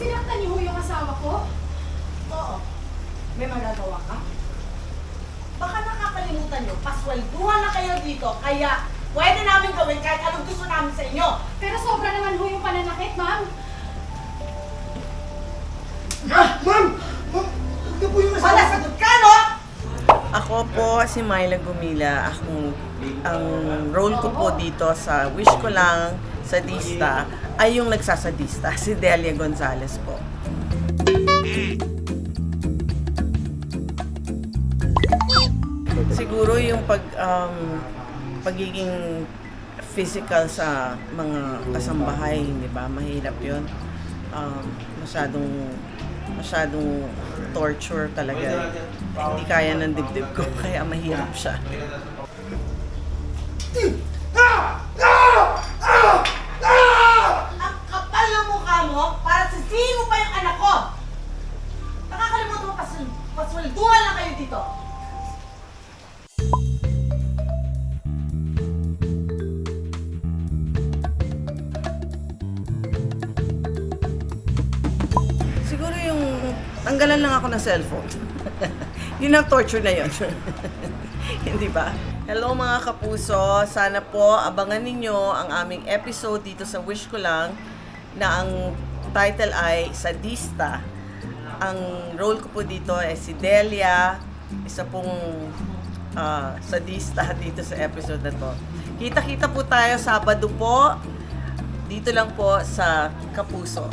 Sinaktan niyo ho yung asawa ko? Oo. May magagawa ka? Baka nakakalimutan nyo, paswelduhan na kayo dito, kaya pwede namin gawin kahit anong gusto namin sa inyo. Pero sobra naman ho yung pananakit, ma'am. Ma'am! Ma'am! Huwag na po yung asawa. Malasagot ka, no? Ako po si Myla Gumila. Ang role ko po dito sa Wish Ko Lang, sadista, ay yung nagsasadista, si Delia Gonzalez po. Siguro yung pagiging physical sa mga kasambahay, di ba? Mahirap yun. Masyadong torture talaga. Hindi kaya ng dibdib ko, kaya mahirap siya. Ang kapal ng mukha mo para sisihin mo pa yung anak ko. Nakakalimutan mo, paswelduhan lang kayo dito. Siguro yung tanggalan lang ako ng cellphone. Yun ang torture na yun. Hindi ba? Hello mga kapuso, sana po abangan ninyo ang aming episode dito sa Wish Ko Lang na ang title ay Sadista. Ang role ko po dito ay si Delia, isa pong sadista dito sa episode na to. Kita-kita po tayo Sabado po, dito lang po sa Kapuso.